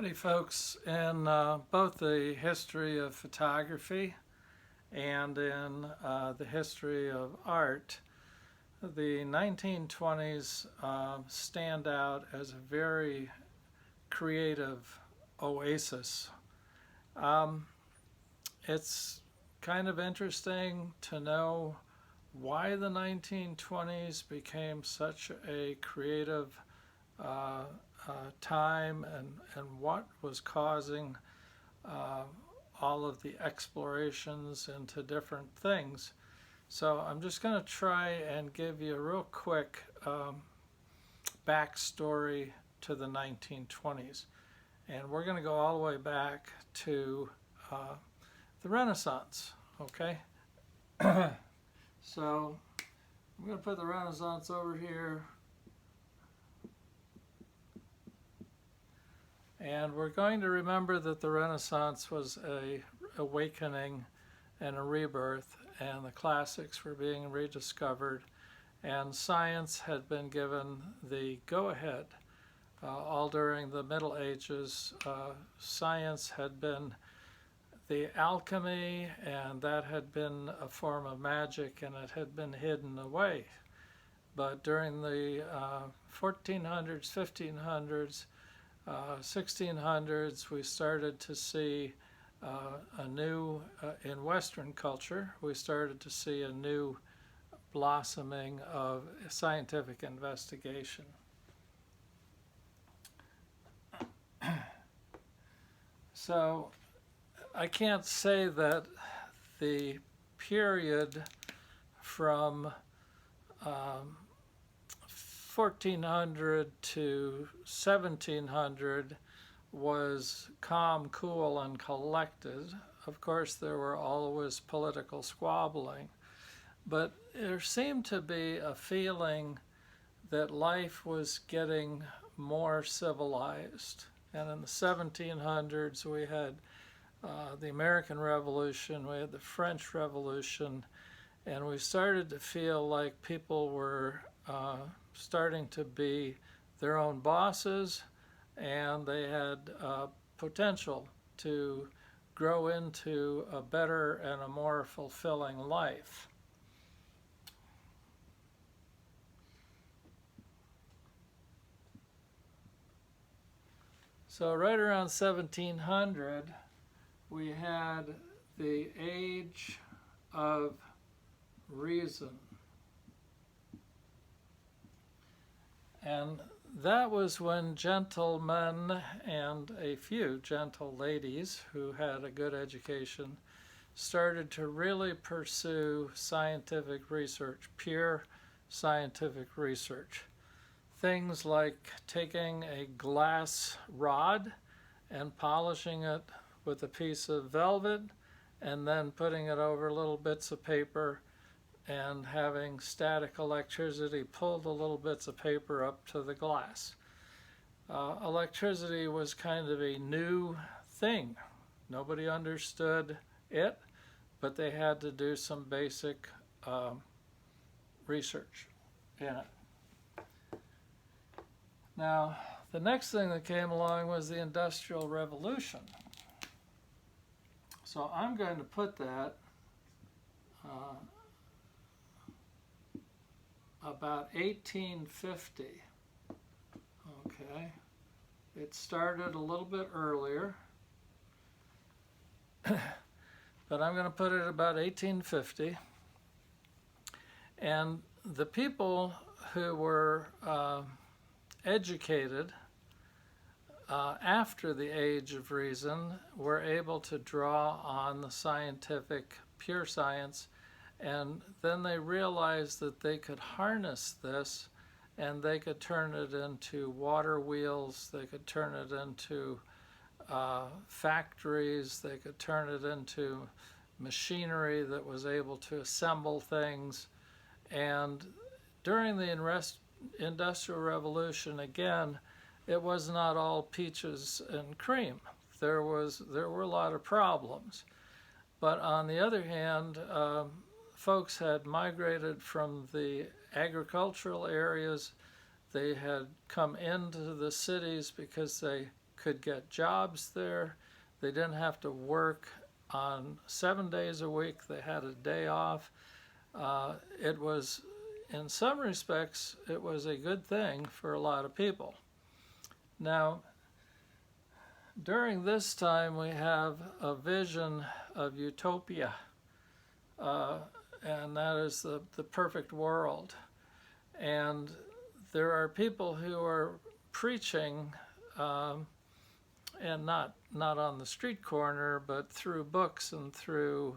Howdy folks, in both the history of photography and in the history of art, the 1920s stand out as a very creative oasis. It's kind of interesting to know why the 1920s became such a creative time and what was causing all of the explorations into different things. So I'm just going to try and give you a real quick backstory to the 1920s. And we're going to go all the way back to the Renaissance, okay? So I'm going to put the Renaissance over here. And we're going to remember that the Renaissance was a awakening and a rebirth, and the classics were being rediscovered, and science had been given the go-ahead. All during the Middle Ages, science had been the alchemy, and that had been a form of magic, and it had been hidden away. But during the 1400s, 1500s, 1600s, we started to see a new, in Western culture, we started to see a new blossoming of scientific investigation. So I can't say that the period from 1400 to 1700 was calm, cool, and collected. Of course, there were always political squabbling, but there seemed to be a feeling that life was getting more civilized. And in the 1700s, we had the American Revolution, we had the French Revolution, and we started to feel like people were starting to be their own bosses, and they had potential to grow into a better and a more fulfilling life. So right around 1700, we had the age of reason. And that was when gentlemen and a few gentle ladies who had a good education started to really pursue scientific research, pure scientific research. Things like taking a glass rod and polishing it with a piece of velvet and then putting it over little bits of paper and having static electricity pull the little bits of paper up to the glass. Electricity was kind of a new thing. Nobody understood it, but they had to do some basic research in it. Now, the next thing that came along was the Industrial Revolution. So I'm going to put that about 1850. Okay, it started a little bit earlier, but I'm going to put it about 1850. And the people who were educated after the age of reason were able to draw on the scientific, pure science, and then they realized that they could harness this and they could turn it into water wheels, they could turn it into factories, they could turn it into machinery that was able to assemble things. And during the Industrial Revolution, again, it was not all peaches and cream. There were a lot of problems. But on the other hand, folks had migrated from the agricultural areas. They had come into the cities because they could get jobs there. They didn't have to work on 7 days a week. They had a day off. It was, in some respects, it was a good thing for a lot of people. Now, during this time, we have a vision of utopia, and that is the perfect world. And there are people who are preaching, and not on the street corner, but through books and through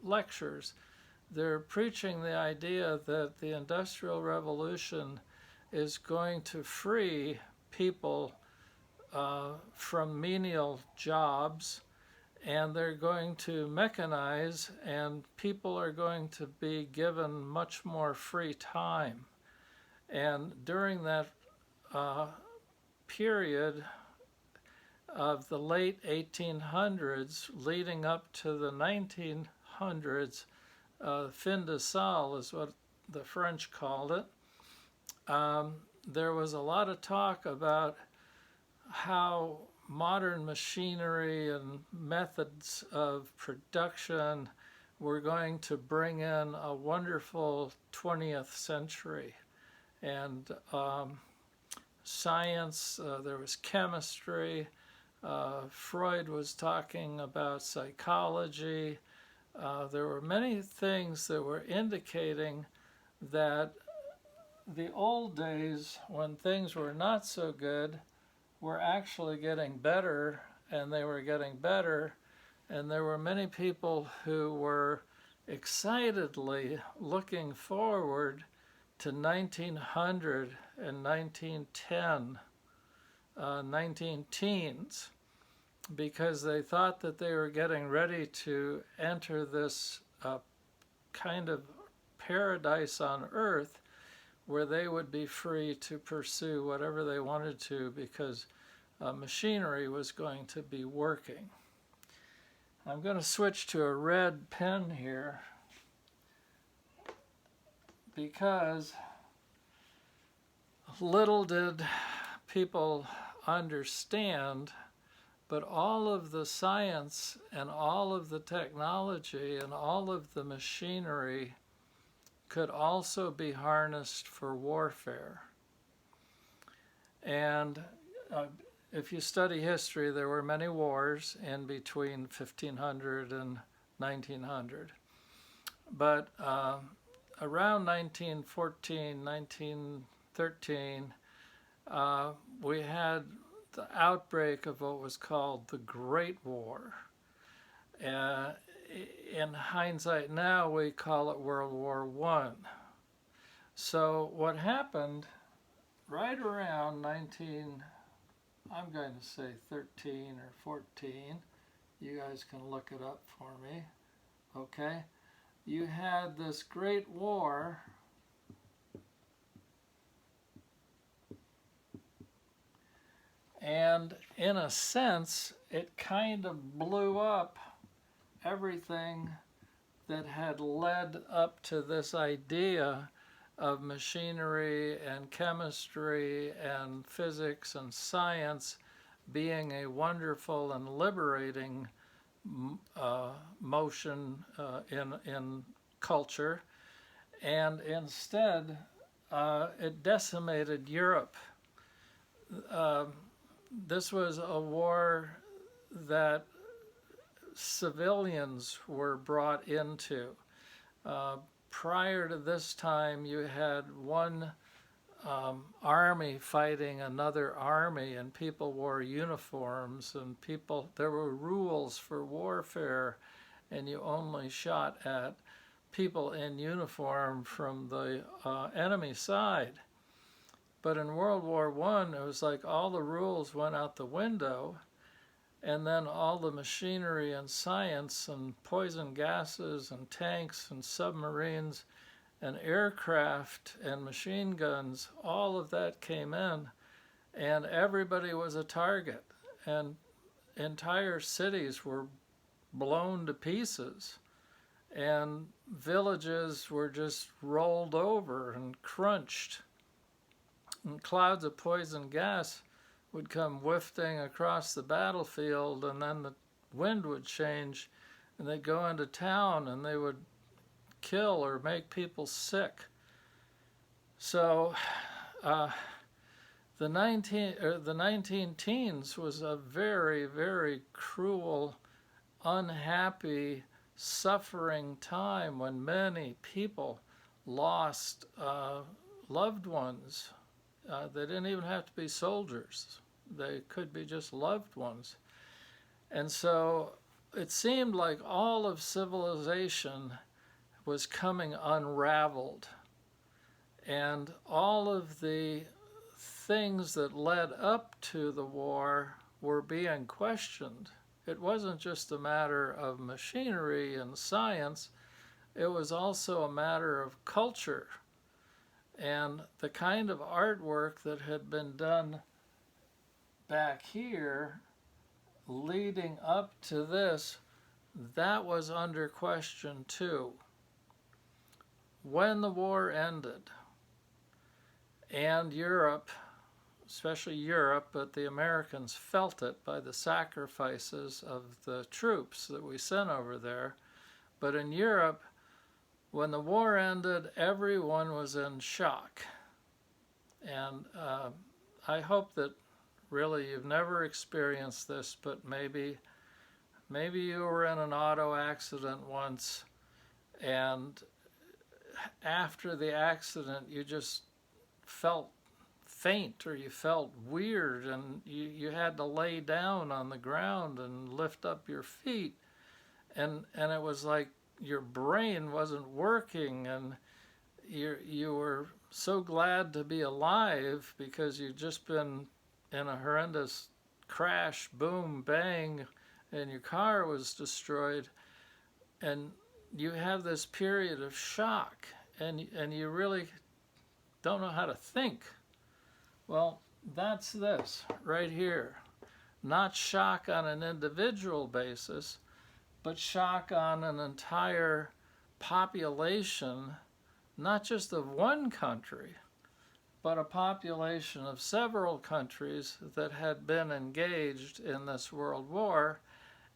lectures. They're preaching the idea that the Industrial Revolution is going to free people from menial jobs, and they're going to mechanize, and people are going to be given much more free time. And during that period of the late 1800s leading up to the 1900s, fin de siecle is what the French called it, there was a lot of talk about how modern machinery and methods of production were going to bring in a wonderful 20th century. And science, there was chemistry, Freud was talking about psychology. There were many things that were indicating that the old days, when things were not so good, were actually getting better, and they were getting better, and there were many people who were excitedly looking forward to 1900 and 1910, 19-teens, because they thought that they were getting ready to enter this kind of paradise on earth where they would be free to pursue whatever they wanted to, because machinery was going to be working. I'm going to switch to a red pen here, because little did people understand, but all of the science and all of the technology and all of the machinery could also be harnessed for warfare. And if you study history, there were many wars in between 1500 and 1900. But around 1914, 1913, we had the outbreak of what was called the Great War. In hindsight now, we call it World War I. So what happened right around I'm going to say 13 or 14, you guys can look it up for me, okay? You had this Great War, and in a sense, it kind of blew up everything that had led up to this idea of machinery and chemistry and physics and science being a wonderful and liberating motion in culture. And instead, it decimated Europe. This was a war that civilians were brought into. Prior to this time, you had one army fighting another army, and people wore uniforms, and there were rules for warfare, and you only shot at people in uniform from the enemy side. But in World War I, it was like all the rules went out the window, and then all the machinery and science and poison gases and tanks and submarines and aircraft and machine guns, all of that came in, and everybody was a target, and entire cities were blown to pieces, and villages were just rolled over and crunched, and clouds of poison gas would come wafting across the battlefield, and then the wind would change, and they'd go into town, and they would kill or make people sick. So the 19 teens was a very, very cruel, unhappy, suffering time when many people lost loved ones. They didn't even have to be soldiers. They could be just loved ones. And so it seemed like all of civilization was coming unraveled. And all of the things that led up to the war were being questioned. It wasn't just a matter of machinery and science, it was also a matter of culture. And the kind of artwork that had been done back here leading up to this, that was under question too. When the war ended, and Europe, especially Europe, but the Americans felt it by the sacrifices of the troops that we sent over there. But in Europe, when the war ended, everyone was in shock. And I hope that really you've never experienced this, but maybe you were in an auto accident once, and after the accident you just felt faint, or you felt weird, and you had to lay down on the ground and lift up your feet, and it was like your brain wasn't working, and you were so glad to be alive because you'd just been in a horrendous crash, boom, bang, and your car was destroyed, and you have this period of shock, and you really don't know how to think. Well, that's this right here. Not shock on an individual basis, but shock on an entire population, not just of one country, but a population of several countries that had been engaged in this world war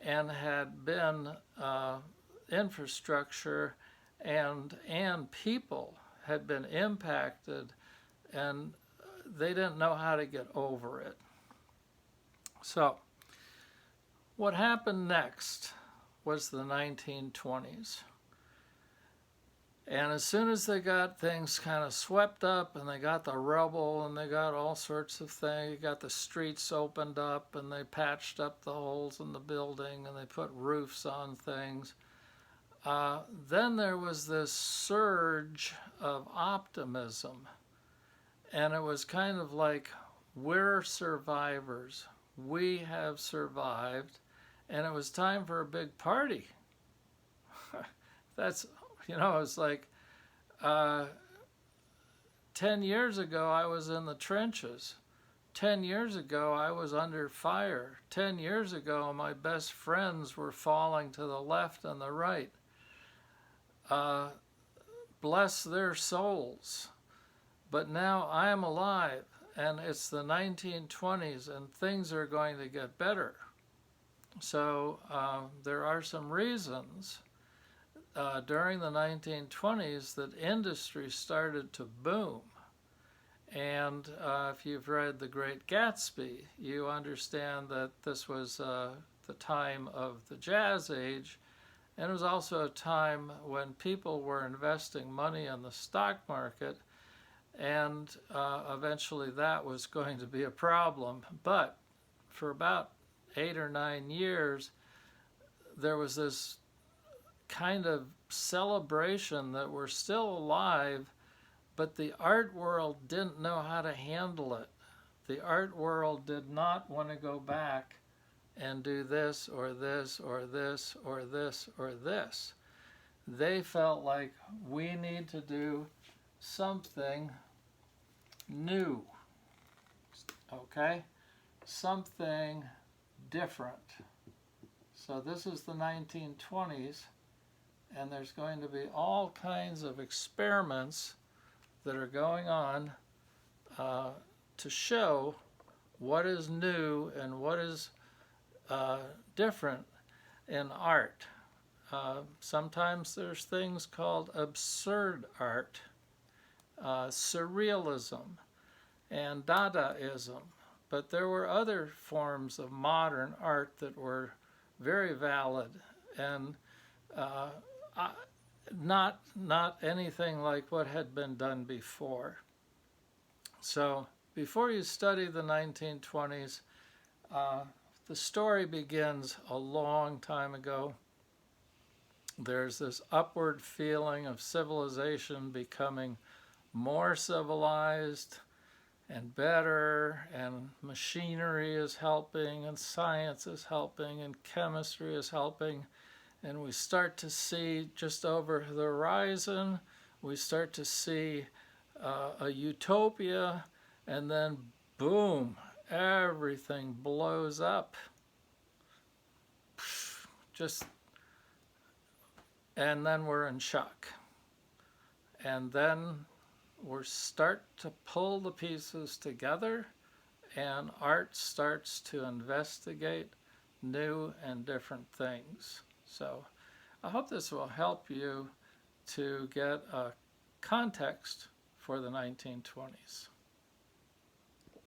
and had been infrastructure and people had been impacted, and they didn't know how to get over it. So what happened next was the 1920s. And as soon as they got things kind of swept up, and they got the rubble, and they got all sorts of things, got the streets opened up, and they patched up the holes in the building, and they put roofs on things, then there was this surge of optimism. And it was kind of like, we're survivors. We have survived. And it was time for a big party. That's, it's like 10 years ago I was in the trenches. 10 years ago I was under fire. 10 years ago my best friends were falling to the left and the right. Bless their souls. But now I am alive, and it's the 1920s, and things are going to get better. So there are some reasons during the 1920s that industry started to boom. And if you've read The Great Gatsby, you understand that this was the time of the Jazz Age, and it was also a time when people were investing money in the stock market, and eventually that was going to be a problem. But for about 8 or 9 years, there was this kind of celebration that we're still alive, but the art world didn't know how to handle it. The art world did not want to go back and do this or this or this or this or this. They felt like we need to do something new, okay? Something different. So this is the 1920s, and there's going to be all kinds of experiments that are going on to show what is new and what is different in art. Sometimes there's things called absurd art, surrealism, and Dadaism. But there were other forms of modern art that were very valid and uh, not anything like what had been done before. So before you study the 1920s, the story begins a long time ago. There's this upward feeling of civilization becoming more civilized and better, and machinery is helping, and science is helping, and chemistry is helping. And we start to see just over the horizon, we start to see a utopia, and then boom, everything blows up. Just, and then we're in shock. And then we start to pull the pieces together, and art starts to investigate new and different things. So I hope this will help you to get a context for the 1920s.